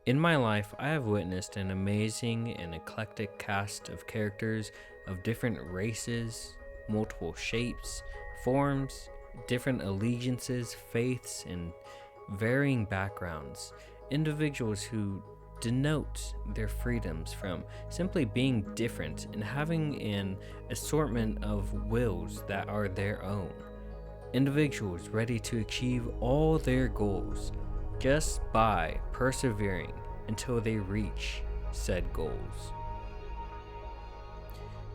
In my life, I have witnessed an amazing and eclectic cast of characters of different races, multiple shapes, forms, different allegiances, faiths, and varying backgrounds. Individuals who denote their freedoms from simply being different and having an assortment of wills that are their own. Individuals ready to achieve all their goals just by persevering until they reach said goals.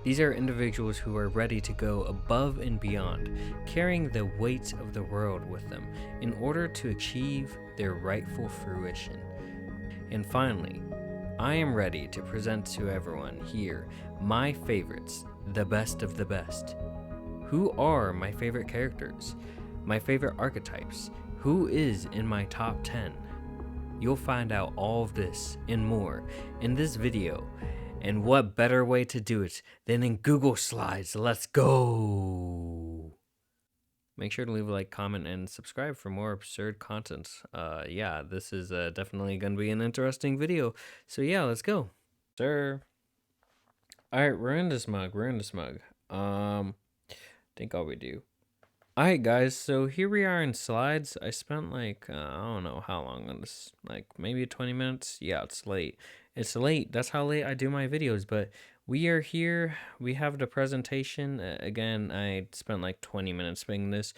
These are individuals who are ready to go above and beyond, carrying the weight of the world with them in order to achieve their rightful fruition. And finally, I am ready to present to everyone here my favorites, the best of the best. Who are my favorite characters? My favorite archetypes? Who is in my top 10? You'll find out all of this and more in this video. And what better way to do it than in Google Slides? Let's go! Make sure to leave a like, comment, and subscribe for more absurd content. Yeah, this is definitely going to be an interesting video. So yeah, let's go. Sir. Alright, we're in this mug. Think all we do. Alright guys, so here we are in slides. I spent like, I don't know how long on this, like maybe 20 minutes. Yeah, it's late. It's late. That's how late I do my videos, but we are here. We have the presentation. Again, I spent like 20 minutes making this.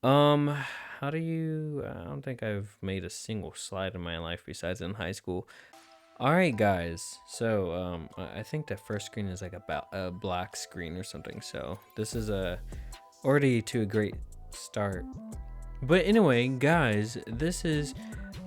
How do you, I don't think I've made a single slide in my life besides in high school. Alright guys, so I think the first screen is like a black screen or something, so this is already to a great start. But anyway guys, this is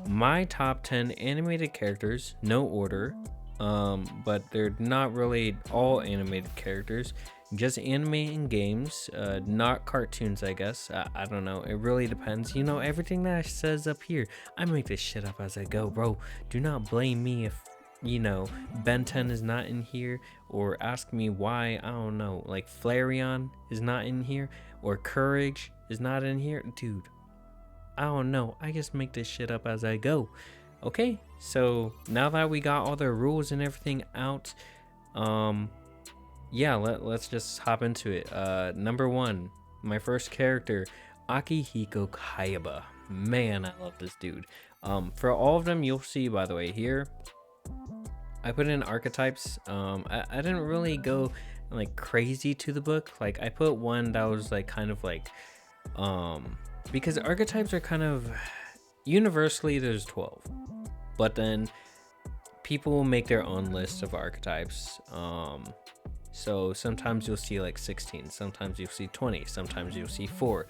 my top 10 animated characters, no order, but they're not really all animated characters, just animating games, not cartoons, I guess. I don't know, it really depends. You know, everything that says up here, I make this shit up as I go, bro. Do not blame me if, you know, Ben 10 is not in here, or ask me why. I don't know, like Flareon is not in here, or Courage is not in here. Dude, I don't know, I just make this shit up as I go. Okay, so now that we got all the rules and everything out, yeah, let's just hop into it. Number 1, my first character, Akihiko Kageyama. Man, I love this dude. For all of them, you'll see, by the way, here I put in archetypes. I didn't really go like crazy to the book. Like I put one that was like kind of like because archetypes are kind of universally there's 12, but then people will make their own list of archetypes. So sometimes you'll see like 16, sometimes you'll see 20, sometimes you'll see 4.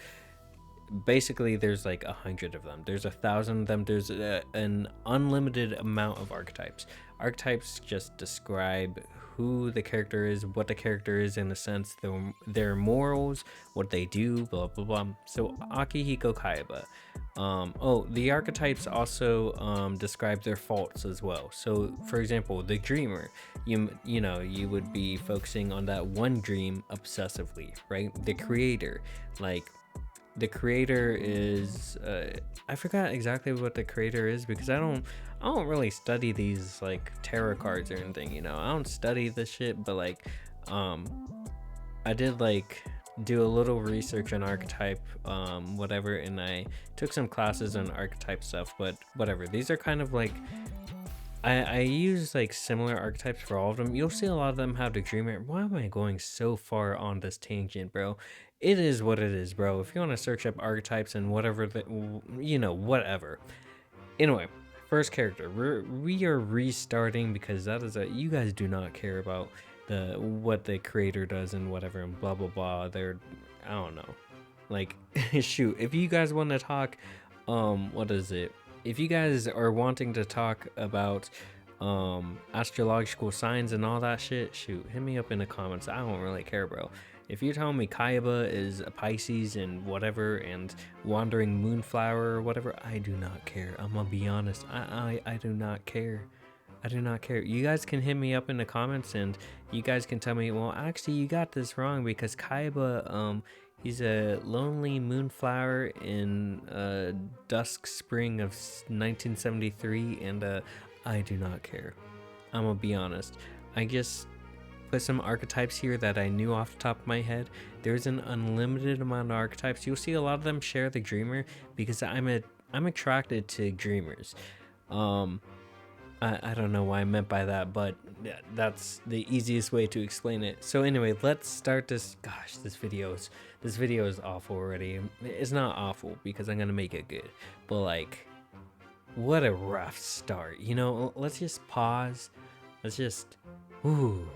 Basically there's like 100 of them, there's 1,000 of them, there's an unlimited amount of archetypes. Archetypes just describe who the character is, what the character is in a sense, their morals, what they do, blah blah blah. So Akihiko Kageyama. Oh, the archetypes also describe their faults as well. So for example, the dreamer, you know, you would be focusing on that one dream obsessively, right? The creator, like the creator is I forgot exactly what the creator is because I don't really study these like tarot cards or anything, you know. I don't study this shit, but like I did like do a little research on archetype whatever, and I took some classes on archetype stuff, but whatever. These are kind of like I use like similar archetypes for all of them. You'll see a lot of them have the dreamer. Why am I going so far on this tangent, bro? It is what it is, bro. If you want to search up archetypes and whatever, you know, whatever. Anyway, first character. We are restarting because that is you guys do not care about what the creator does and whatever and blah blah blah. I don't know. Like shoot, if you guys want to talk, what is it? If you guys are wanting to talk about astrological signs and all that shit, shoot, hit me up in the comments. I don't really care, bro. If you're telling me Kageyama is a Pisces and whatever and wandering moonflower or whatever, I do not care. I'm gonna be honest. I do not care. I do not care. You guys can hit me up in the comments and you guys can tell me, well, actually you got this wrong because Kageyama, he's a lonely moonflower in dusk spring of 1973, and I do not care. I'm gonna be honest. I just put some archetypes here that I knew off the top of my head. There's an unlimited amount of archetypes. You'll see a lot of them share the dreamer because I'm attracted to dreamers. I don't know what I meant by that, but that's the easiest way to explain it. So anyway, let's start this. Gosh, this video is awful already. It's not awful because I'm gonna make it good, but like, what a rough start. You know, let's just pause. Let's just, ooh.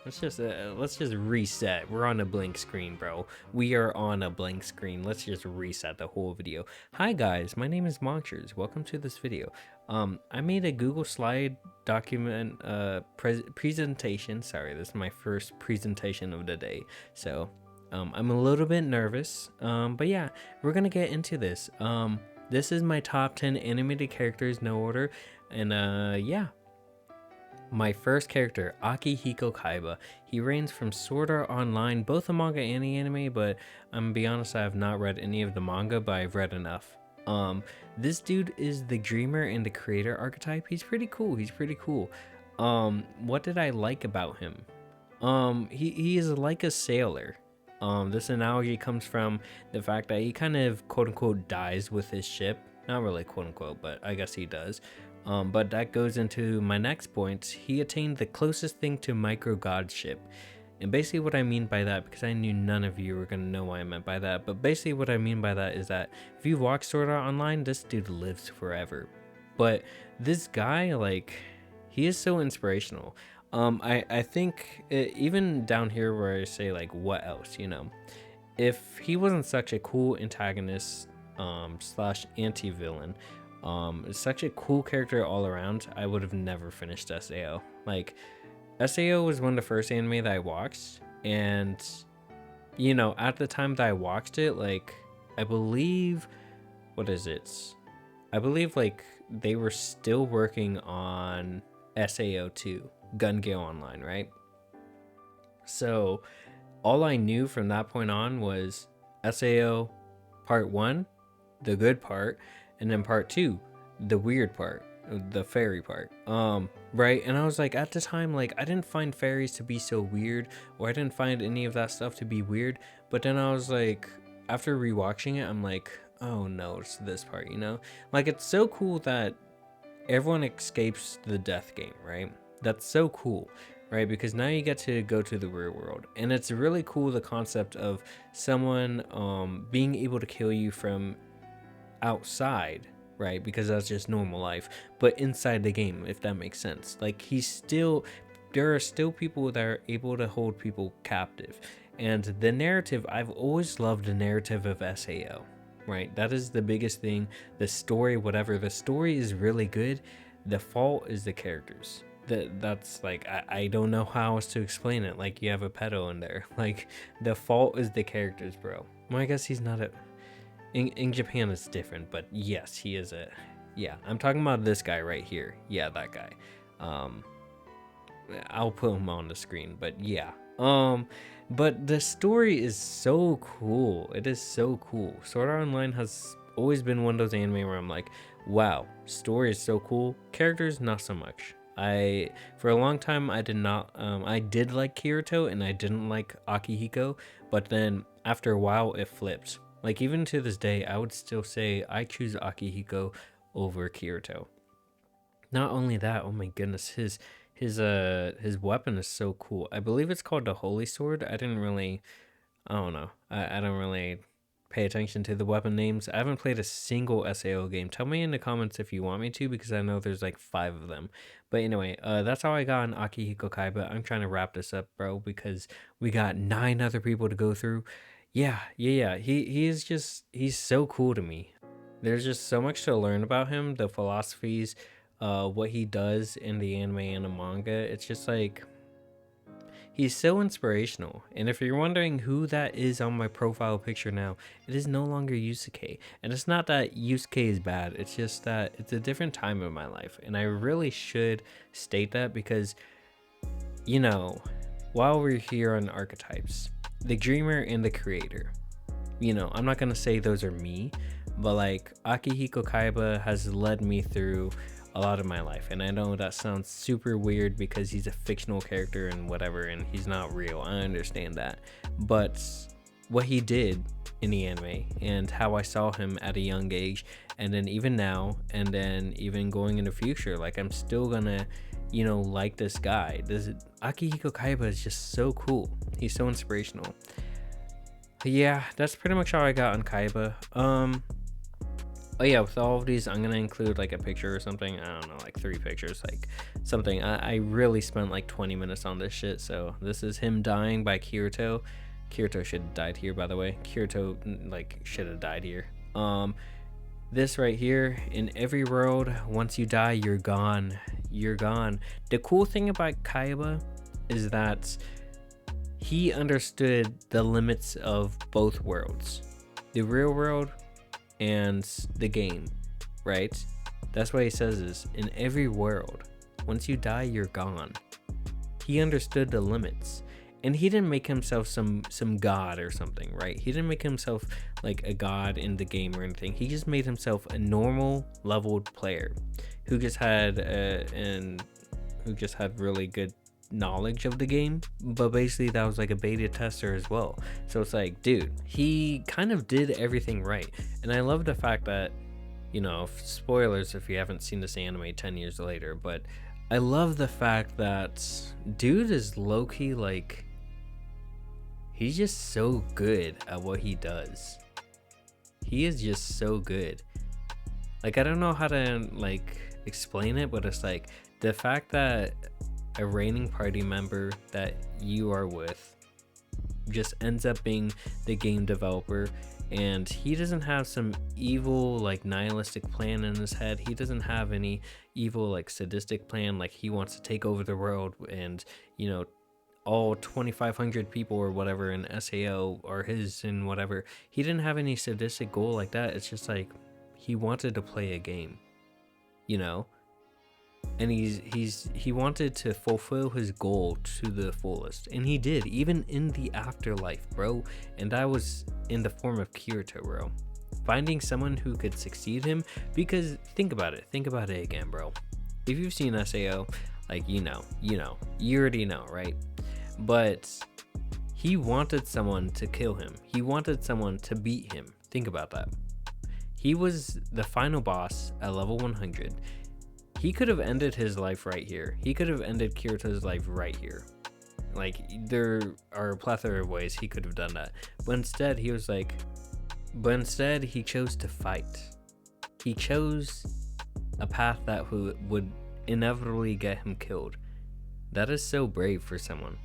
Let's just reset. We're on a blank screen, bro. We are on a blank screen. Let's just reset the whole video. Hi guys, my name is Monsters. Welcome to this video. I made a Google slide document presentation. Sorry, this is my first presentation of the day, so I'm a little bit nervous. But yeah, we're gonna get into this. This is my top 10 animated characters, no order, and yeah. My first character, Akihiko Kaiba. He reigns from Sword Art Online, both a manga and the anime, but I'm gonna be honest, I have not read any of the manga, but I've read enough. This dude is the dreamer and the creator archetype. He's pretty cool. What did I like about him? He is like a sailor. This analogy comes from the fact that he kind of quote unquote dies with his ship. Not really quote unquote, but I guess he does. But that goes into my next point. He attained the closest thing to micro godship. And basically what I mean by that, because I knew none of you were going to know what I meant by that, but basically what I mean by that is that if you watch Sword Art Online, this dude lives forever. But this guy, like, he is so inspirational. I think even down here where I say like, what else, you know, if he wasn't such a cool antagonist slash anti-villain, such a cool character all around, I would have never finished SAO. Like, SAO was one of the first anime that I watched, and you know, at the time that I watched it, like, I believe, what is it? I believe like they were still working on SAO 2, Gun Gale Online, right? So all I knew from that point on was SAO part 1, the good part, and then part 2, the weird part, the fairy part, right? And I was like, at the time, like, I didn't find fairies to be so weird, or I didn't find any of that stuff to be weird. But then I was like, after rewatching it, I'm like, oh no, it's this part, you know? Like, it's so cool that everyone escapes the death game, right? That's so cool, right? Because now you get to go to the real world, and it's really cool, the concept of someone being able to kill you from outside, right? Because that's just normal life, but inside the game, if that makes sense. Like, there are still people that are able to hold people captive. And the narrative, I've always loved the narrative of SAO, right? That is the biggest thing. The story, whatever, the story is really good. The fault is the characters. That's like, I don't know how else to explain it. Like, you have a pedo in there. Like, the fault is the characters, bro. Well, I guess he's not a... In Japan it's different, but yes, he is a... Yeah, I'm talking about this guy right here. Yeah, that guy. I'll put him on the screen, but yeah. But the story is so cool. It is so cool. Sword Art Online has always been one of those anime where I'm like, wow, story is so cool. Characters, not so much. For a long time, I did not... I did like Kirito, and I didn't like Akihiko, but then after a while, it flipped. Like, even to this day, I would still say I choose Akihiko over Kirito. Not only that, oh my goodness, his weapon is so cool. I believe it's called the Holy Sword. I don't know. I don't really pay attention to the weapon names. I haven't played a single SAO game. Tell me in the comments if you want me to, because I know there's like 5 of them. But anyway, that's how I got on Akihiko Kaiba. I'm trying to wrap this up, bro, because we got 9 other people to go through. Yeah. He's so cool to me. There's just so much to learn about him, the philosophies, what he does in the anime and the manga. It's just like, he's so inspirational. And if you're wondering who that is on my profile picture now, it is no longer Yusuke. And it's not that Yusuke is bad, it's just that it's a different time in my life. And I really should state that because, you know, while we're here on archetypes, the dreamer and the creator, you know, I'm not gonna say those are me, but like Akihiko Kaiba has led me through a lot of my life. And I know that sounds super weird because he's a fictional character and whatever, and he's not real. I understand that. But what he did in the anime and how I saw him at a young age, and then even now, and then even going in the future, like I'm still gonna, you know, like this guy. This Akihiko Kaiba is just so cool. He's so inspirational. But yeah, that's pretty much all I got on Kaiba. Oh yeah, with all of these, I'm gonna include like a picture or something. I don't know, like 3 pictures, like something. I really spent like 20 minutes on this shit. So this is him dying by Kirito. Kirito should have died here, by the way. Kirito like should have died here. This right here, in every world, once you die, you're gone. You're gone. The cool thing about Kaiba is that he understood the limits of both worlds, the real world and the game, right? That's what he says is, in every world, once you die, you're gone. He understood the limits. And he didn't make himself some god or something, right? He didn't make himself like a god in the game or anything. He just made himself a normal leveled player who just had really good knowledge of the game. But basically that was like a beta tester as well. So it's like, dude, he kind of did everything right. And I love the fact that, you know, spoilers if you haven't seen this anime 10 years later, but I love the fact that dude is low-key like, he's just so good at what he does. He is just so good. Like, I don't know how to like explain it, but it's like the fact that a reigning party member that you are with just ends up being the game developer, and he doesn't have some evil like nihilistic plan in his head. He doesn't have any evil like sadistic plan like he wants to take over the world and, you know, all 2,500 people or whatever in SAO are his and whatever. He didn't have any sadistic goal like that. It's just like he wanted to play a game, you know, and he wanted to fulfill his goal to the fullest, and he did, even in the afterlife, bro. And that was in the form of Kirito, bro. Finding someone who could succeed him, because think about it again, bro. If you've seen SAO, like, you already know, right? But he wanted someone to kill him. He wanted someone to beat him. Think about that. He was the final boss at level 100. He could have ended his life right here. He could have ended Kirito's life right here. Like, there are a plethora of ways he could have done that. But instead, he chose to fight. He chose a path that would inevitably get him killed. That is so brave for someone.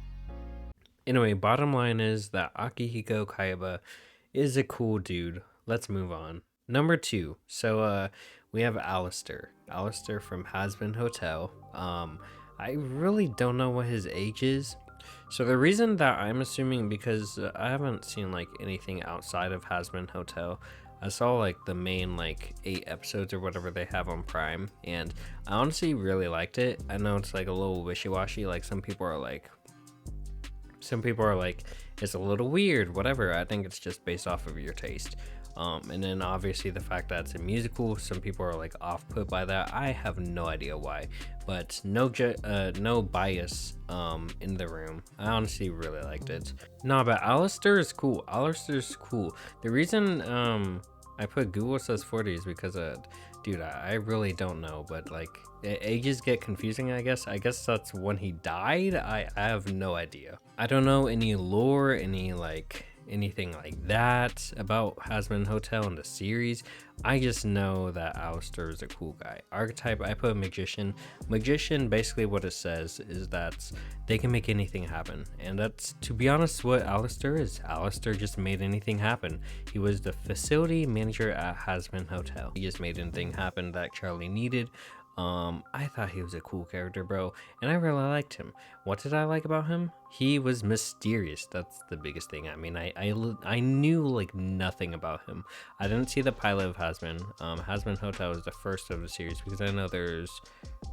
Anyway, bottom line is that Akihiko Kaiba is a cool dude. Let's move on. Number 2. So we have Alistair from Hazbin Hotel. I really don't know what his age is. So the reason that I'm assuming, because I haven't seen like anything outside of Hazbin Hotel. I saw like the main like 8 episodes or whatever they have on Prime, and I honestly really liked it. I know it's like a little wishy-washy. Like some people are like it's a little weird, whatever. I think it's just based off of your taste. And then obviously the fact that it's a musical, some people are like off put by that. I have no idea why, but no bias in the room. I honestly really liked it. No, but Alistair is cool. The reason I put Google says 40 is because dude, I really don't know, but like ages get confusing. I guess that's when he died. I have no idea. I don't know any lore, anything like that about Hazbin Hotel in the series. I just know that Alistair is a cool guy. Archetype, I put magician. Magician, basically what it says is that they can make anything happen, and that's, to be honest, what Alistair is. Alistair just made anything happen. He was the facility manager at Hazbin Hotel. He just made anything happen that Charlie needed. I thought he was a cool character, bro, and I really liked him. What did I like about him? He was mysterious. That's the biggest thing. I mean, I knew like nothing about him. I didn't see the pilot of Hazbin. Hazbin Hotel is the first of the series, because I know there's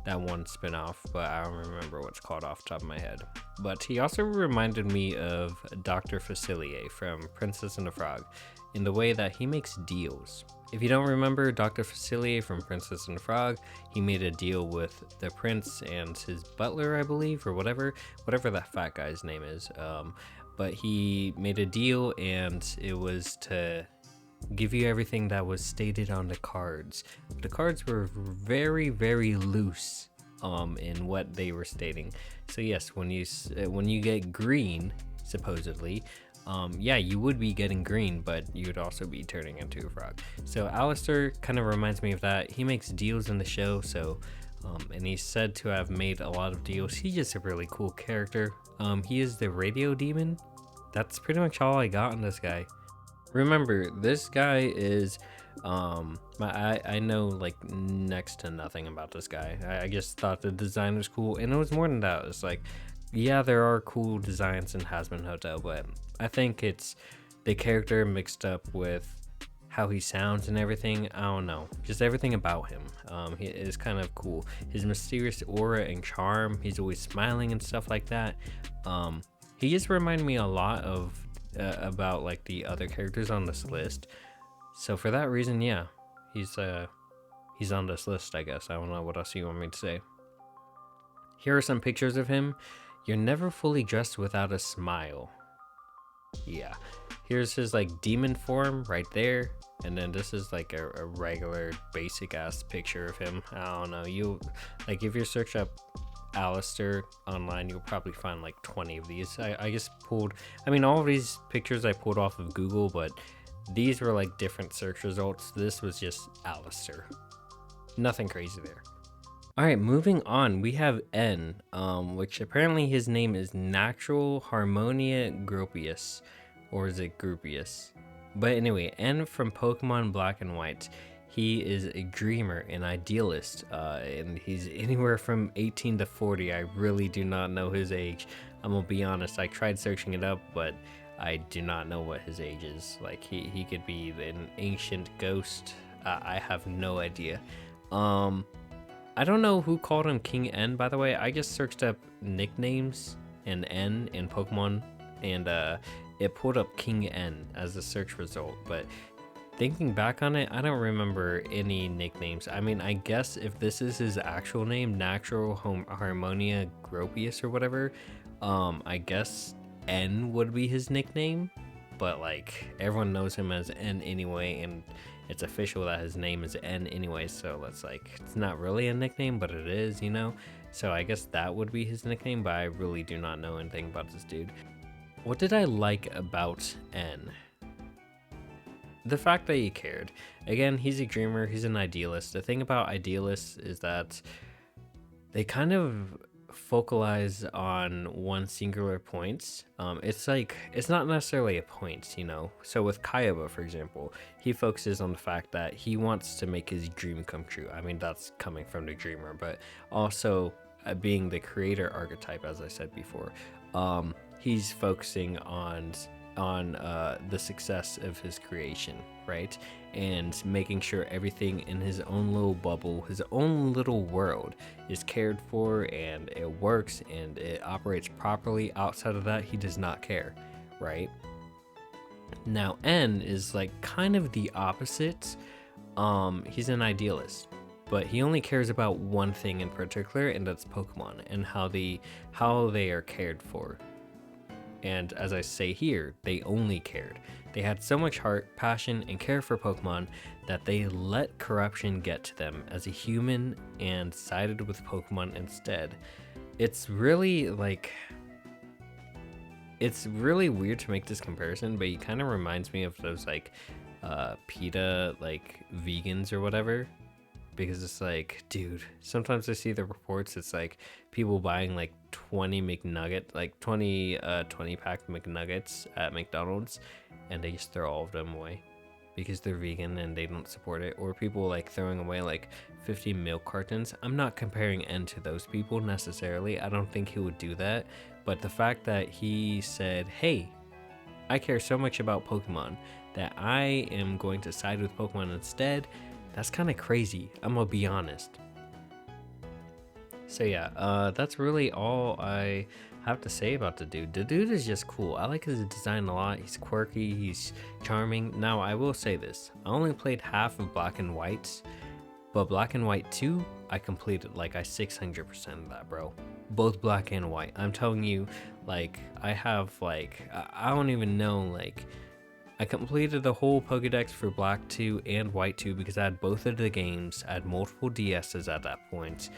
that one spin-off, but I don't remember what's called off the top of my head. But he also reminded me of Dr. Facilier from Princess and the Frog, in the way that he makes deals. If you don't remember Dr. Facilier from Princess and the Frog, he made a deal with the prince and his butler, I believe, or whatever that fat guy's name is. But he made a deal, and it was to give you everything that was stated on the cards. The cards were very, very loose in what they were stating. So yes, when you get green, supposedly, yeah, you would be getting green, but you would also be turning into a frog. So Alistair kind of reminds me of that. He makes deals in the show, so and he's said to have made a lot of deals. He's just a really cool character. He is the radio demon. That's pretty much all I got on this guy. Remember, this guy is I know like next to nothing about this guy. I just thought the design was cool, and it was more than that. It's like, yeah, there are cool designs in Hazbin Hotel, but I think it's the character mixed up with how he sounds and everything. I don't know, just everything about him. He is kind of cool. His mysterious aura and charm. He's always smiling and stuff like that. He just reminded me a lot of about like the other characters on this list. So for that reason, yeah, he's on this list, I guess. I don't know what else you want me to say. Here are some pictures of him. You're never fully dressed without a smile. Yeah, here's his like demon form right there, and then this is like a regular basic ass picture of him. I don't know, you like if you search up Alistair online, you'll probably find like 20 of these. I just pulled, I mean, all of these pictures I pulled off of Google, but these were like different search results. This was just Alistair, nothing crazy there. All right, moving on, we have N, which apparently his name is Natural Harmonia Gropius, or is it Groupius? But anyway, N from Pokemon Black and White. He is a dreamer, an idealist, and he's anywhere from 18 to 40. I really do not know his age. I'm gonna be honest, I tried searching it up, but I do not know what his age is. Like, he could be an ancient ghost. I have no idea. I don't know who called him King N, by the way. I just searched up nicknames and N in Pokemon, and it pulled up King N as a search result. But thinking back on it, I don't remember any nicknames. I mean, I guess if this is his actual name, Natural Harmonia Gropius or whatever, I guess N would be his nickname. But like, everyone knows him as N anyway, and it's official that his name is N anyway, so it's like, it's not really a nickname, but it is, you know? So I guess that would be his nickname, but I really do not know anything about this dude. What did I like about N? The fact that he cared. Again, he's a dreamer, he's an idealist. The thing about idealists is that they kind of focalize on one singular point. It's like, it's not necessarily a point, you know? So with Kageyama, for example, he focuses on the fact that he wants to make his dream come true. I mean, that's coming from the dreamer, but also being the creator archetype, as I said before, he's focusing on the success of his creation, right? And making sure everything in his own little bubble, his own little world is cared for, and it works and it operates properly. Outside of that, he does not care, right? Now N is like kind of the opposite. He's an idealist, but he only cares about one thing in particular, and that's Pokemon and how they are cared for. And as I say here, they only cared. They had so much heart, passion, and care for Pokemon that they let corruption get to them as a human and sided with Pokemon instead. It's really like, it's really weird to make this comparison, but he kind of reminds me of those like PETA like vegans or whatever. Because it's like, dude, sometimes I see the reports, it's like people buying like 20 McNugget, like 20 pack McNuggets at McDonald's, and they just throw all of them away because they're vegan and they don't support it. Or people like throwing away like 50 milk cartons. I'm not comparing N to those people necessarily. I don't think he would do that. But the fact that he said, hey, I care so much about Pokemon that I am going to side with Pokemon instead, that's kind of crazy, I'm gonna be honest. So yeah, that's really all I have to say about the dude. The dude is just cool. I like his design a lot. He's quirky, he's charming. Now, I will say this. I only played half of Black and White, but Black and White 2, I completed. Like, I 600% of that, bro. Both Black and White. I'm telling you, like, I have, like, I don't even know, like, I completed the whole Pokedex for Black 2 and White 2 because I had both of the games. I had multiple DSs at that point.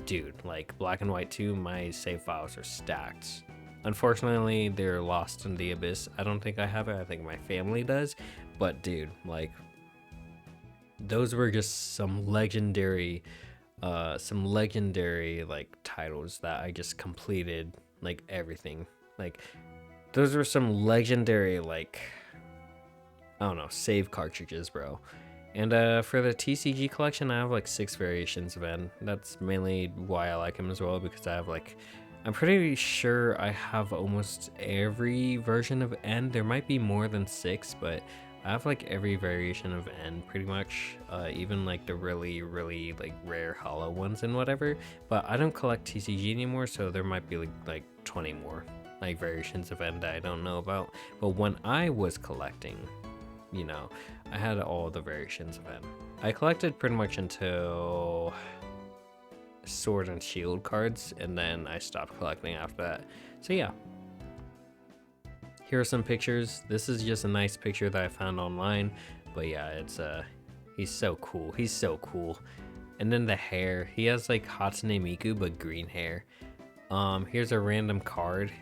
Dude, like Black and White 2, my save files are stacked. Unfortunately, they're lost in the abyss. I don't think I have it. I think my family does. But dude, like, those were just some legendary like titles that I just completed, like everything. Like, those were some legendary, like, I don't know, save cartridges, bro. And for the TCG collection, I have like 6 variations of N. That's mainly why I like him as well, because I have like, I'm pretty sure I have almost every version of N. There might be more than 6, but I have like every variation of N pretty much, even like the really like rare hollow ones and whatever. But I don't collect TCG anymore, so there might be like 20 more like variations of N that I don't know about. But when I was collecting, you know, I had all the variations of N. I collected pretty much until Sword and Shield cards, and then I stopped collecting after that. So yeah. Here are some pictures. This is just a nice picture that I found online. But yeah, it's he's so cool. He's so cool. And then the hair. He has like Hatsune Miku, but green hair. Here's a random card.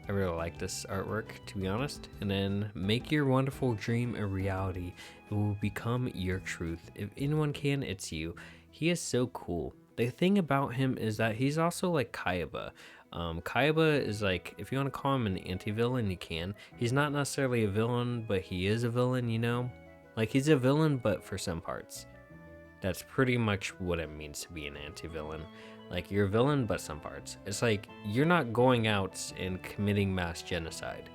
I really like this artwork, to be honest. And then, make your wonderful dream a reality. It will become your truth. If anyone can, it's you. He is so cool. The thing about him is that he's also like Kageyama. Kageyama is like, if you want to call him an anti-villain, you can. He's not necessarily a villain, but he is a villain, you know? Like, he's a villain, but for some parts. That's pretty much what it means to be an anti-villain. Like, you're a villain, but some parts. It's like, you're not going out and committing mass genocide,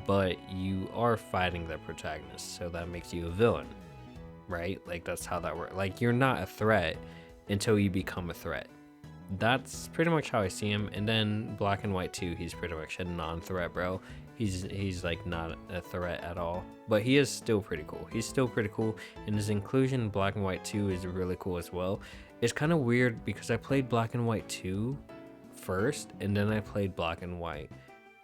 but you are fighting the protagonist, so that makes you a villain, right? Like, that's how that works. Like, you're not a threat until you become a threat. That's pretty much how I see him. And then Black and White 2, he's pretty much a non-threat, bro. He's like not a threat at all, but he is still pretty cool. He's still pretty cool, and his inclusion in Black and White 2 is really cool as well. It's kind of weird because I played Black and White 2 first, and then I played Black and White.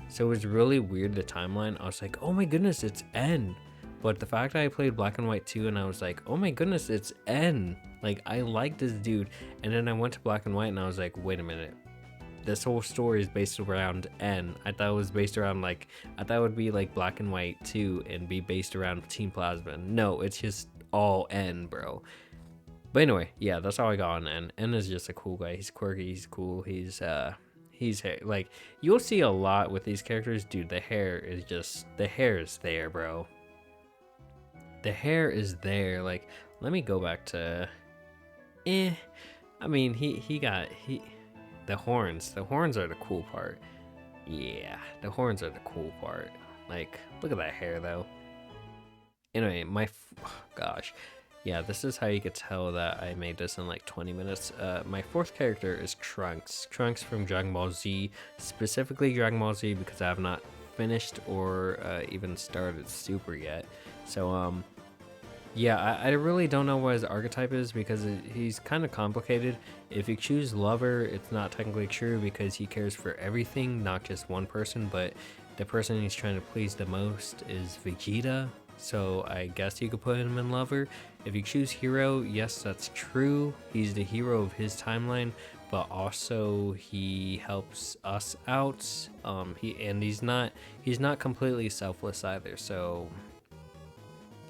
So it was really weird, the timeline. I was like, oh my goodness, it's N. But the fact that I played Black and White 2 and I was like, oh my goodness, it's N. Like, I like this dude. And then I went to Black and White and I was like, wait a minute. This whole story is based around N. I thought it was based around like, I thought it would be like Black and White 2 and be based around Team Plasma. No, it's just all N, bro. But anyway, yeah, that's how I got on N. N is just a cool guy. He's quirky, he's cool, he's like, you'll see a lot with these characters. Dude, the hair is there, bro. The hair is there. Like, let me go back to, I mean, the horns are the cool part. Yeah, the horns are the cool part. Like, look at that hair though. Anyway, gosh. Yeah, this is how you could tell that I made this in like 20 minutes. My 4th character is Trunks. Trunks from Dragon Ball Z, specifically Dragon Ball Z because I have not finished or even started Super yet. So, yeah, I really don't know what his archetype is because he's kind of complicated. If you choose Lover, it's not technically true because he cares for everything, not just one person, but the person he's trying to please the most is Vegeta. So I guess you could put him in Lover. If you choose Hero, yes, that's true. He's the hero of his timeline, but also he helps us out. He's not completely selfless either. So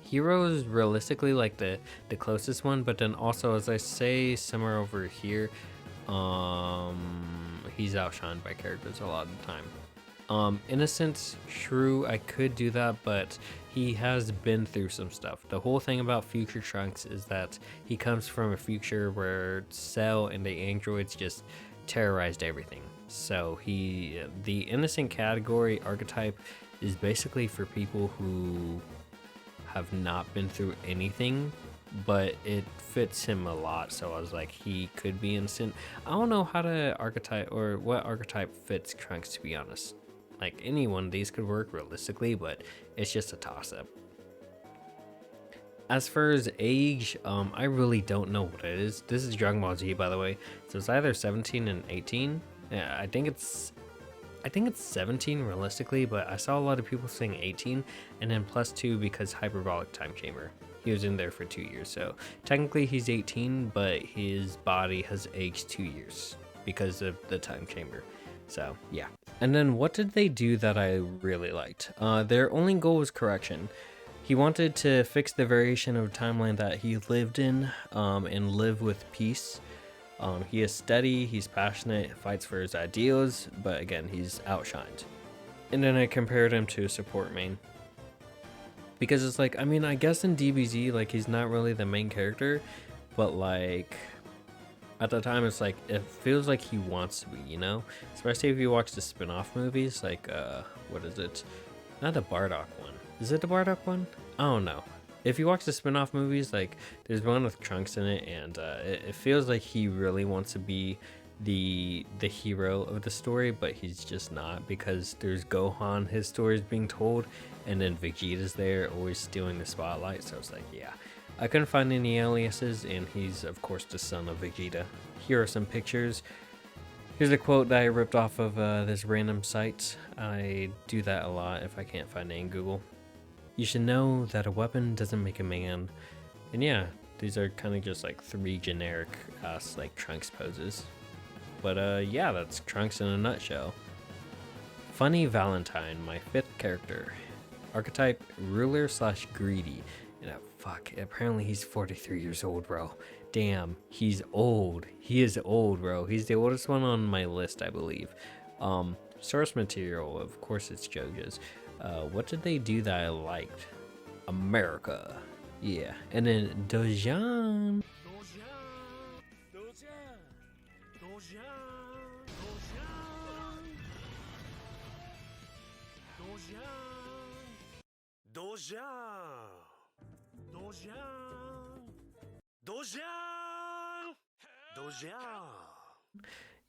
Hero is realistically like the closest one, but then also, as I say somewhere over here, he's outshined by characters a lot of the time. Innocence, true, I could do that, but he has been through some stuff. The whole thing about Future Trunks is that he comes from a future where Cell and the androids just terrorized everything. So the innocent category archetype is basically for people who have not been through anything but it fits him a lot, so I was like, he could be instant. I don't know how to archetype or what archetype fits Trunks, to be honest. Like, any one of these could work realistically, but it's just a toss-up. As for his age, I really don't know what it is. This is Dragon Ball Z, by the way, so it's either 17 and 18. Yeah, I think it's 17 realistically, but I saw a lot of people saying 18, and then +2 because hyperbolic time chamber. He was in there for 2 years, so technically he's 18, but his body has aged 2 years because of the time chamber. So yeah. And then what did they do that I really liked? Their only goal was correction. He wanted to fix the variation of timeline that he lived in, and live with peace. He is steady, he's passionate, fights for his ideals, but again, he's outshined. And then I compared him to a support main. Because it's like, I mean, I guess in DBZ, like, he's not really the main character, but like, at the time, it's like, it feels like he wants to be, you know? Especially if you watch the spin-off movies, like, what is it? Not the Bardock one. Is it the Bardock one? I don't know. If you watch the spin-off movies, like, there's one with Trunks in it, and it feels like he really wants to be the hero of the story, but he's just not, because there's Gohan, his story is being told, and then Vegeta's there, always stealing the spotlight. So it's like, yeah, I couldn't find any aliases, and he's of course the son of Vegeta. Here are some pictures. Here's a quote that I ripped off of this random site. I do that a lot if I can't find it in Google. You should know that a weapon doesn't make a man. And yeah, these are kind of just like 3 generic ass like Trunks poses. But yeah, that's Trunks in a nutshell. Funny Valentine, my 5th character. Archetype ruler / greedy. And fuck, apparently he's 43 years old, bro. Damn, he's old. He is old, bro. He's the oldest one on my list, I believe. Source material, of course it's JoJo's. What did they do that I liked? America. Yeah. And then Dojan.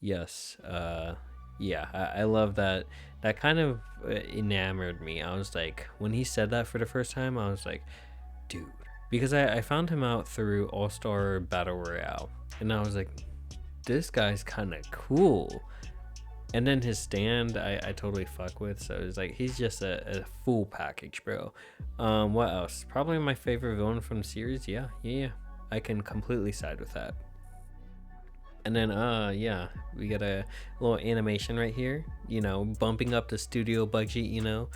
Yes. Yeah, I love that. That kind of enamored me. I was like, when he said that for the first time, I was like, dude, because I found him out through All-Star Battle Royale, and I was like, this guy's kind of cool. And then his stand, I totally fuck with. So it's like, he's just a full package, bro. What else? Probably my favorite villain from the series. Yeah, I can completely side with that. And then, yeah, we got a little animation right here, you know, bumping up the studio budget, you know,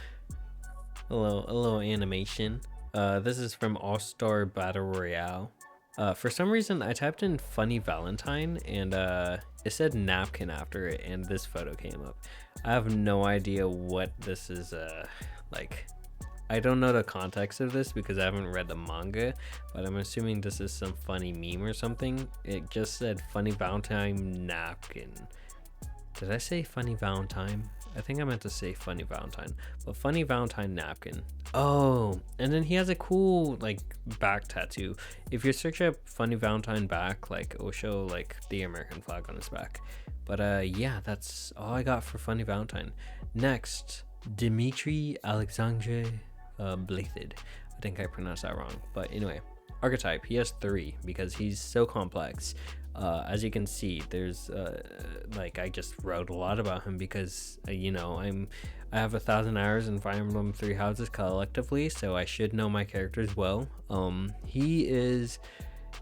a little animation. This is from All-Star Battle Royale. For some reason, I typed in Funny Valentine, and it said napkin after it, and this photo came up. I have no idea what this is, like. I don't know the context of this because I haven't read the manga, but I'm assuming this is some funny meme or something. It just said Funny Valentine napkin. Did I say Funny Valentine? I think I meant to say Funny Valentine, but Funny Valentine napkin. Oh, and then he has a cool like back tattoo. If you search up Funny Valentine back, like it will show like the American flag on his back. But yeah, that's all I got for Funny Valentine. Next, Dmitry Alexandre Blathed. I think I pronounced that wrong, but anyway, archetype, he has 3 because he's so complex. As you can see, there's like, I just wrote a lot about him because you know, I have 1,000 hours in Fire Emblem 3 Houses collectively, so I should know my characters well. He is,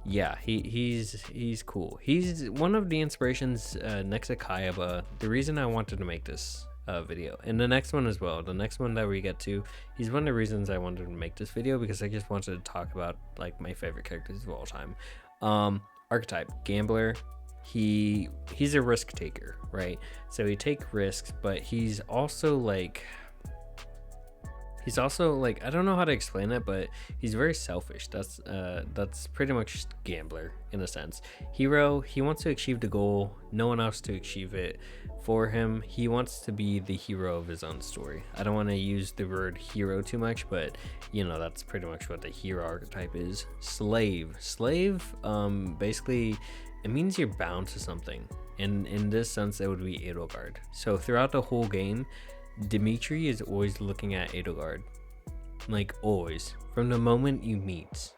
yeah, he's cool. He's one of the inspirations next to Kageyama. The reason I wanted to make this video, and the next one as well, the next one that we get to, he's one of the reasons I wanted to make this video, because I just wanted to talk about like my favorite characters of all time. Archetype, gambler. He's a risk taker, right? So he take risks, but he's also like, He's also like, I don't know how to explain it, but he's very selfish. That's pretty much gambler in a sense. Hero, he wants to achieve the goal, no one else to achieve it for him. He wants to be the hero of his own story. I don't want to use the word hero too much, but you know, that's pretty much what the hero archetype is. Slave, basically it means you're bound to something, and in this sense it would be Edelgard. So throughout the whole game, Dimitri is always looking at Edelgard, like always, from the moment you meet.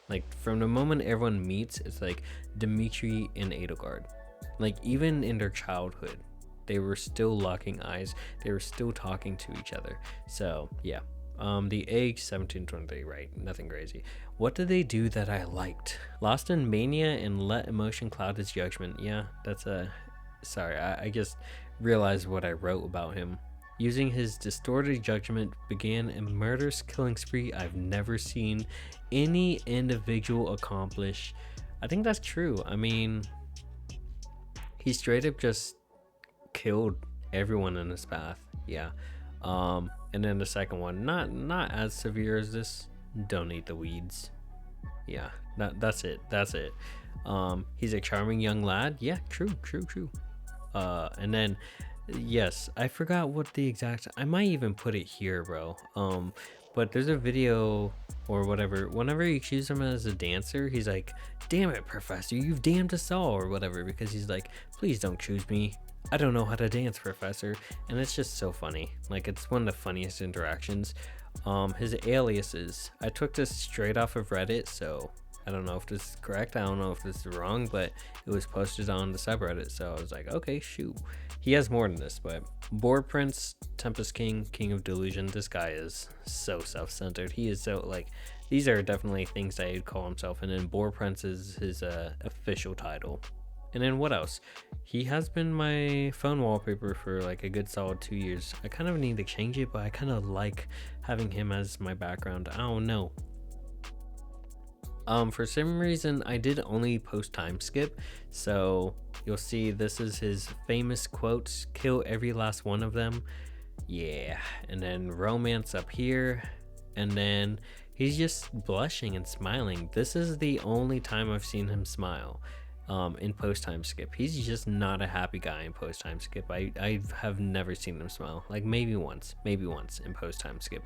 Like from the moment everyone meets, it's like Dimitri and Edelgard. Like even in their childhood, they were still locking eyes, they were still talking to each other. So yeah, the age 1723, right? Nothing crazy. What did they do that I liked? Lost in mania and let emotion cloud his judgment. Yeah, that's a sorry, I just realized what I wrote about him. Using his distorted judgment, began a murderous killing spree I've never seen any individual accomplish. I think that's true. I mean, he straight up just killed everyone in his path. Yeah. And then the second one, not as severe as this. Don't eat the weeds. Yeah, that's it. He's a charming young lad. Yeah, true. And then yes, I forgot what the exact, I might even put it here, bro. But there's a video or whatever, whenever you choose him as a dancer, he's like, damn it, professor, you've damned us all, or whatever, because he's like, please don't choose me, I don't know how to dance, professor. And it's just so funny. Like, it's one of the funniest interactions. His aliases, I took this straight off of Reddit, so I don't know if this is correct, I don't know if this is wrong, but it was posted on the subreddit, so I was like, okay, shoot. He has more than this, but Boar Prince, Tempest King, King of Delusion, this guy is so self-centered. He is so, like, these are definitely things that he'd call himself, and then Boar Prince is his official title. And then what else? He has been my phone wallpaper for like a good solid 2 years. I kind of need to change it, but I kind of like having him as my background. I don't know. For some reason, I did only post time skip, so you'll see this is his famous quotes, kill every last one of them. Yeah, and then romance up here, and then he's just blushing and smiling. This is the only time I've seen him smile in post time skip. He's just not a happy guy in post time skip. I have never seen him smile, like maybe once in post time skip.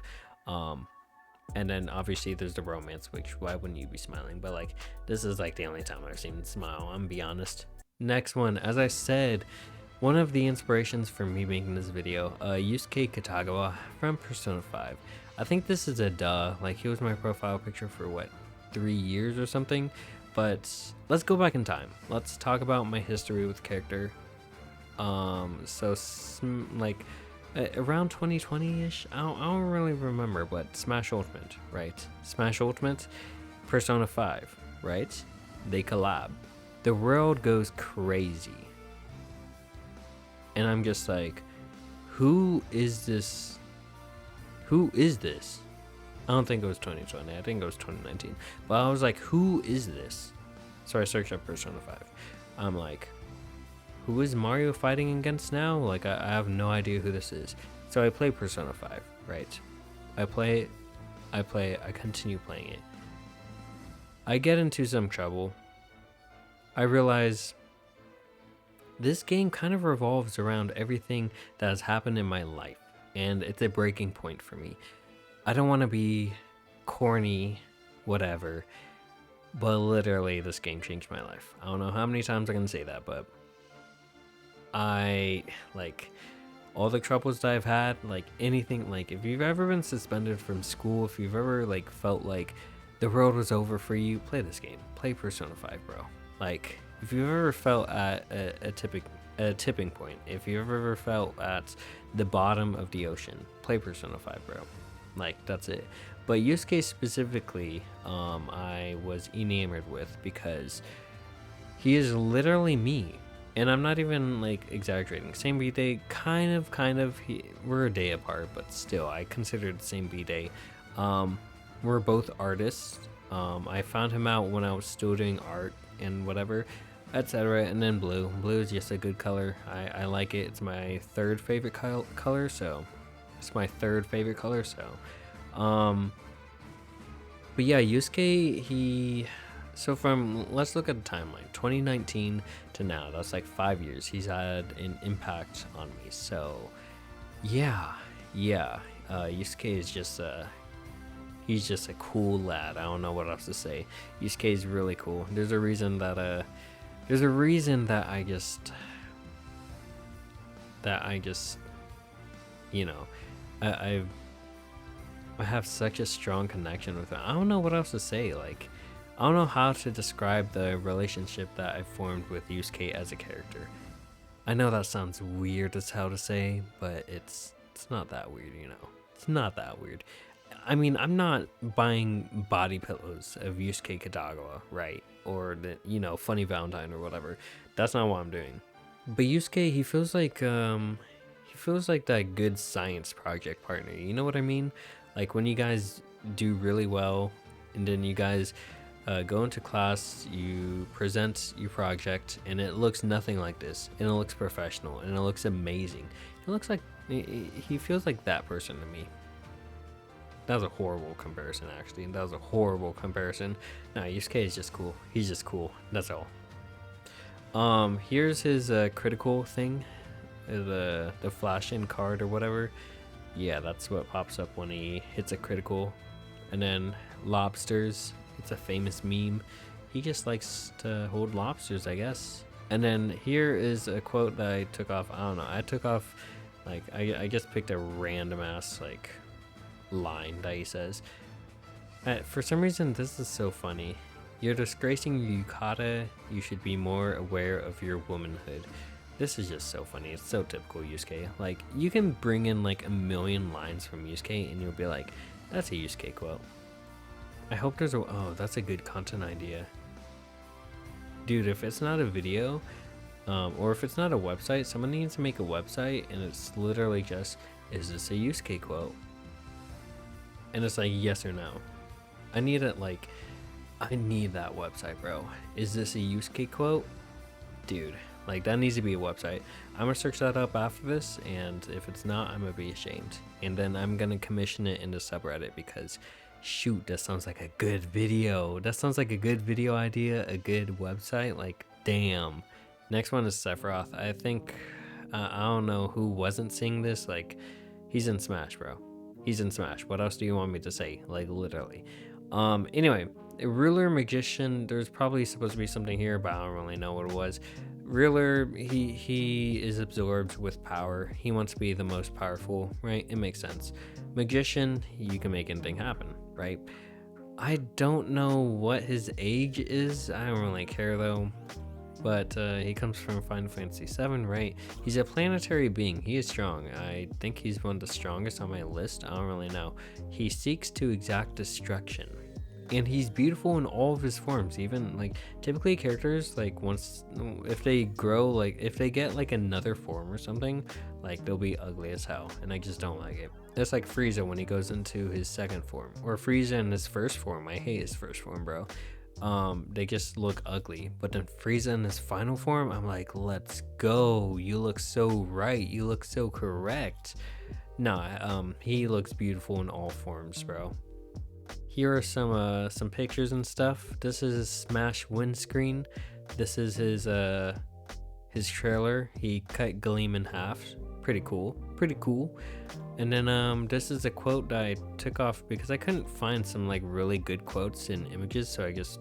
And then obviously there's the romance, which why wouldn't you be smiling? But like, this is like the only time I've seen him smile, I'm gonna be honest. Next one, as I said, one of the inspirations for me making this video, Yusuke Kitagawa from Persona 5. I think this is a duh, like he was my profile picture for what, 3 years or something? But let's go back in time. Let's talk about my history with character. Like around 2020-ish, I don't really remember, but Smash Ultimate, right? Smash Ultimate, Persona 5, right? They collab. The world goes crazy. And I'm just like, who is this? Who is this? I don't think it was 2020, I think it was 2019. But I was like, who is this? So I searched up Persona 5. I'm like, who is Mario fighting against now? Like, I have no idea who this is. So I play Persona 5, right? I continue playing it. I get into some trouble. I realize this game kind of revolves around everything that has happened in my life, and it's a breaking point for me. I don't want to be corny, whatever, but literally this game changed my life. I don't know how many times I can say that, but I, like, all the troubles that I've had, like anything, like if you've ever been suspended from school, if you've ever like felt like the world was over for you, play this game. Play Persona 5, bro. Like, if you've ever felt at a tipping point, if you've ever felt at the bottom of the ocean, play Persona 5, bro. Like, that's it. But Yusuke specifically, I was enamored with because he is literally me. And I'm not even like exaggerating. Same B-Day, kind of. We're a day apart, but still, I consider it the same B-Day. We're both artists. I found him out when I was still doing art and whatever, etc. And then blue. Blue is just a good color. I like it. It's my third favorite color, so It's my third favorite color. So, but yeah, Yusuke, so let's look at the timeline, 2019 to now. That's like 5 years. He's had an impact on me. So, yeah. Yusuke is he's just a cool lad. I don't know what else to say. Yusuke is really cool. There's a reason that I just you know, I have such a strong connection with him. I don't know what else to say. Like, I don't know how to describe the relationship that I formed with Yusuke as a character. I know that sounds weird as hell to say, but it's not that weird, you know. It's not that weird. I mean, I'm not buying body pillows of Yusuke Kageyama, right? Or the, you know, Funny Valentine or whatever. That's not what I'm doing. But Yusuke, he feels like that good science project partner. You know what I mean? Like when you guys do really well, and then you guys go into class, you present your project, and it looks nothing like this, and it looks professional, and it looks amazing. It looks like he feels like that person to me. That was a horrible comparison, actually. That was a horrible comparison. No, Yusuke is just cool. He's just cool. That's all. Here's his critical thing, the flash-in card or whatever. Yeah, that's what pops up when he hits a critical. And then lobsters. It's a famous meme. He just likes to hold lobsters, I guess. And then here is a quote that I took off. I don't know. I took off, like, I just picked a random ass, like, line that he says. For some reason, this is so funny. You're disgracing your yukata. You should be more aware of your womanhood. This is just so funny. It's so typical Yusuke. Like, you can bring in like a million lines from Yusuke and you'll be like, that's a Yusuke quote. I hope there's oh, that's a good content idea. Dude, if it's not a video, or if it's not a website, someone needs to make a website and it's literally just, is this a Yusuke quote? And it's like, yes or no. I need that website, bro. Is this a Yusuke quote? Dude, like, that needs to be a website. I'm gonna search that up after this, and if it's not, I'm gonna be ashamed. And then I'm gonna commission it into subreddit because, shoot, that sounds like a good video. That sounds like a good video idea, a good website. Like, damn. Next one is Sephiroth. I think, I don't know who wasn't seeing this. Like, he's in Smash, bro. He's in Smash. What else do you want me to say? Like, literally. Anyway, ruler magician. There's probably supposed to be something here, but I don't really know what it was. Ruler, he is absorbed with power. He wants to be the most powerful, right? It makes sense. Magician, you can make anything happen, right? I don't know what his age is. I don't really care though. But he comes from Final Fantasy VII, right? He's a planetary being. He is strong. I think he's one of the strongest on my list. I don't really know. He seeks to exact destruction. And he's beautiful in all of his forms. Even, like, typically characters, like, once, if they grow, like, if they get, like, another form or something, like, they'll be ugly as hell. And I just don't like it. That's like Frieza when he goes into his second form. Or Frieza in his first form. I hate his first form, bro. They just look ugly. But then Frieza in his final form, I'm like, let's go. You look so right. You look so correct. Nah, he looks beautiful in all forms, bro. Here are some pictures and stuff. This is his Smash win screen. This is his trailer. He cut Gleam in half. Pretty cool. And then this is a quote that I took off because I couldn't find some like really good quotes in images, so I just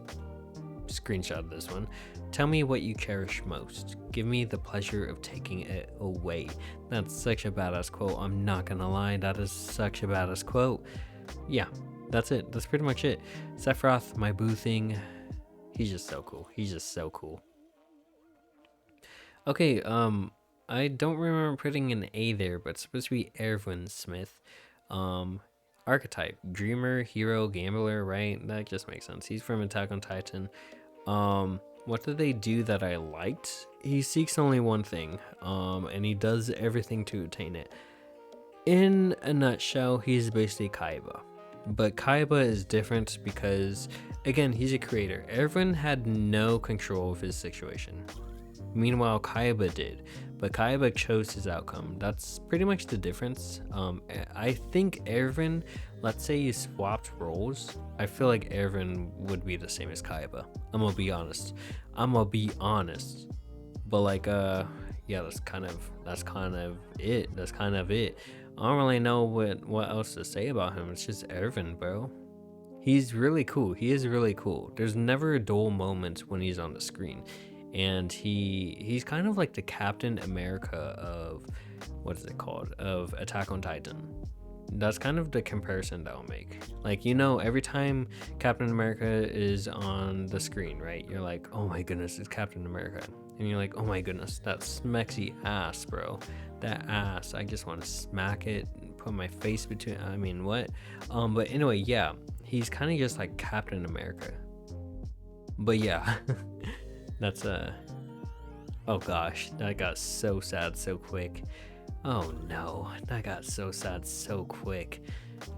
screenshot this one. Tell me what you cherish most. Give me the pleasure of taking it away. That's such a badass quote. I'm not gonna lie, that is such a badass quote. Yeah, that's it. That's pretty much it. Sephiroth, my boo thing. He's just so cool. Okay, I don't remember putting an A there, but it's supposed to be Erwin Smith. Archetype, dreamer, hero, gambler, right? That just makes sense. He's from Attack on Titan. What did they do that I liked? He seeks only one thing, and he does everything to attain it. In a nutshell, he's basically Kageyama. But Kageyama is different because, again, he's a creator. Erwin had no control of his situation. Meanwhile, Kayaba did, but Kayaba chose his outcome. That's pretty much the difference. I think Erwin, let's say you swapped roles, I feel like Erwin would be the same as Kayaba. I'm gonna be honest. But like, yeah, that's kind of it. I don't really know what else to say about him. It's just Erwin, bro. He's really cool. He is really cool. There's never a dull moment when he's on the screen. And he's kind of like the Captain America of, what is it called? Of Attack on Titan. That's kind of the comparison that I'll make. Like, you know, every time Captain America is on the screen, right? You're like, oh my goodness, it's Captain America. And you're like, oh my goodness, that smexy ass, bro. That ass. I just want to smack it and put my face between, I mean, what? But anyway, yeah. He's kind of just like Captain America. But yeah, that's oh gosh, that got so sad so quick. Oh no, that got so sad so quick.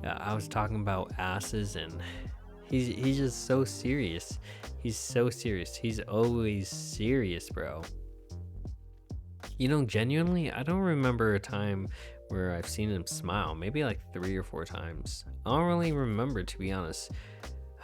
I was talking about asses, and he's just so serious. He's so serious. He's always serious, bro. You know, genuinely, I don't remember a time where I've seen him smile. Maybe like 3 or 4 times. I don't really remember, to be honest.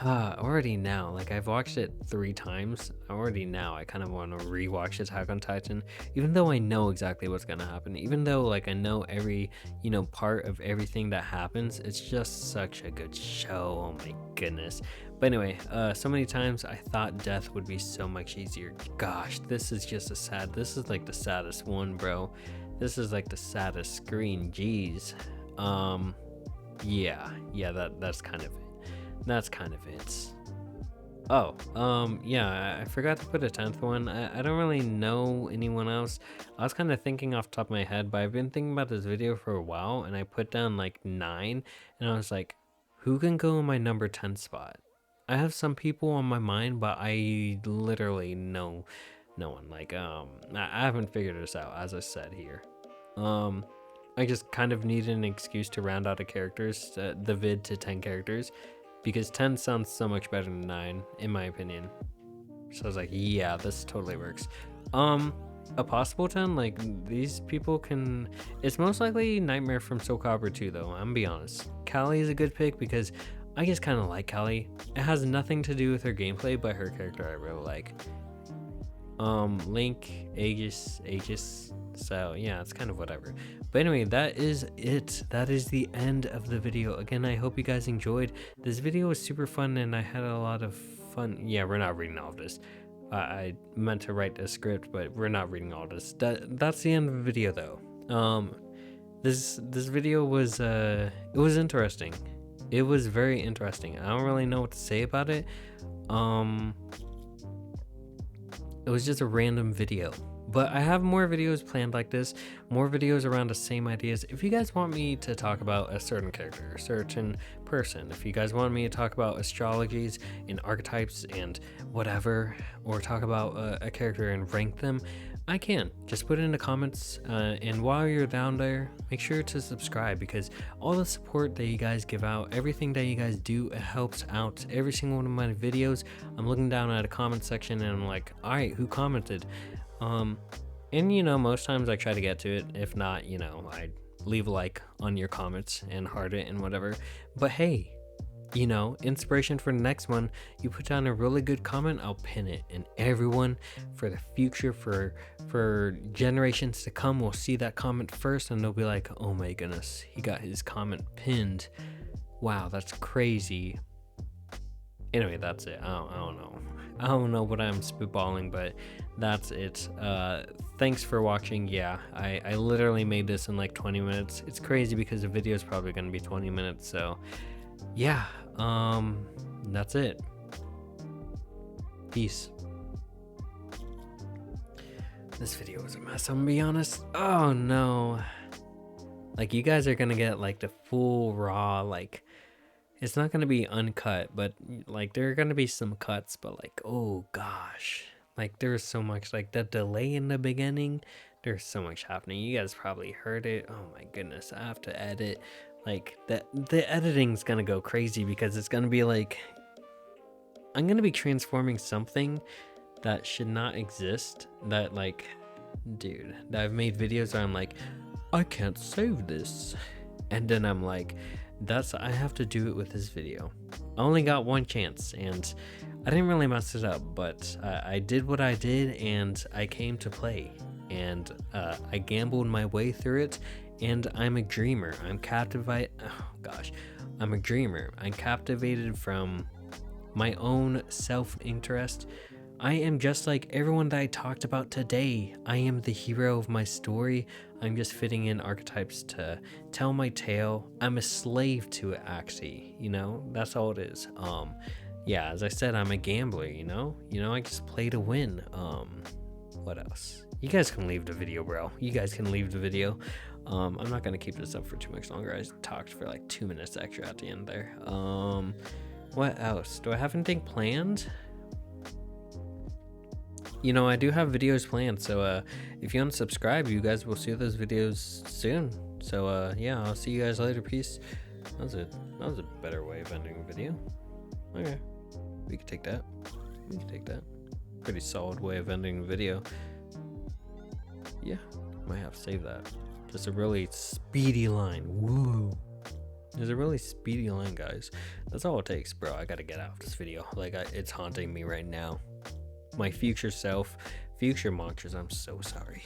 Already now, like I've watched it 3 times. Already now, I kind of want to rewatch Attack on Titan, even though I know exactly what's gonna happen. Even though like I know every, you know, part of everything that happens. It's just such a good show. Oh my goodness. But anyway, so many times I thought death would be so much easier. Gosh, this is just this is like the saddest one, bro. This is like the saddest screen. Jeez. Yeah, that's kind of it. That's kind of it. Oh, yeah, I forgot to put a 10th one. I don't really know anyone else. I was kind of thinking off the top of my head, but I've been thinking about this video for a while, and I put down like 9, and I was like, who can go in my number 10 spot? I have some people on my mind, but I literally know no one. Like, I haven't figured this out, as I said here. I just kind of needed an excuse to round out the characters, the vid to 10 characters, because 10 sounds so much better than 9, in my opinion. So I was like, yeah, this totally works. A possible 10, like, these people can, it's most likely Nightmare from Soul Calibur 2, though, I'm gonna be honest. Callie is a good pick because I just kind of like Callie. It has nothing to do with her gameplay, but her character I really like. Link, Aegis, so yeah, it's kind of whatever. But anyway, that is it. That is the end of the video. Again, I hope you guys enjoyed. This video was super fun and I had a lot of fun. Yeah, we're not reading all of this. I meant to write a script, but we're not reading all this. That's the end of the video though. This video was it was interesting. It was very interesting. I don't really know what to say about it. It was just a random video, but I have more videos planned like this, more videos around the same ideas. If you guys want me to talk about a certain character, a certain person, if you guys want me to talk about astrologies and archetypes and whatever, or talk about a character and rank them, I can. Just put it in the comments, and while you're down there, make sure to subscribe, because all the support that you guys give out, everything that you guys do, it helps out every single one of my videos. I'm looking down at a comment section and I'm like, alright, who commented? And you know, most times I try to get to it. If not, you know, I leave a like on your comments and heart it and whatever. But hey, you know, inspiration for the next one, you put down a really good comment, I'll pin it, and everyone for the future, for generations to come, will see that comment first and they'll be like, oh my goodness, he got his comment pinned. Wow, that's crazy. Anyway, that's it. I don't know what I'm spitballing, but that's it. Thanks for watching. Yeah, I literally made this in like 20 minutes. It's crazy because the video is probably going to be 20 minutes, so yeah, that's it. Peace. This video was a mess, I'm gonna be honest. Oh no. Like, you guys are gonna get like the full raw, like, it's not gonna be uncut, but like there are gonna be some cuts, but like, oh gosh, like there's so much, like the delay in the beginning, there's so much happening. You guys probably heard it. Oh my goodness, I have to edit. Like the editing's gonna go crazy because it's gonna be like, I'm gonna be transforming something that should not exist. That like, dude, that I've made videos where I'm like, I can't save this, and then I'm like, I have to do it with this video. I only got one chance, and I didn't really mess it up, but I did what I did, and I came to play, and I gambled my way through it, and I'm a dreamer. I'm captivated. Oh gosh, I'm a dreamer. I'm captivated from my own self-interest. I am just like everyone that I talked about today. I am the hero of my story. I'm just fitting in archetypes to tell my tale. I'm a slave to it, actually, you know? That's all it is. Yeah, as I said, I'm a gambler, you know? I just play to win. What else? You guys can leave the video, bro. You guys can leave the video. I'm not gonna keep this up for too much longer. I talked for like 2 minutes extra at the end there. What else? Do I have anything planned? You know, I do have videos planned, so if you unsubscribe, you guys will see those videos soon. So yeah, I'll see you guys later. Peace. That was a better way of ending a video. Okay, we can take that. Pretty solid way of ending a video. Yeah, might have to save that. Just a really speedy line. Woo. There's a really speedy line, guys. That's all it takes, bro. I gotta get out of this video. Like, it's haunting me right now. My future self, future monsters, I'm so sorry.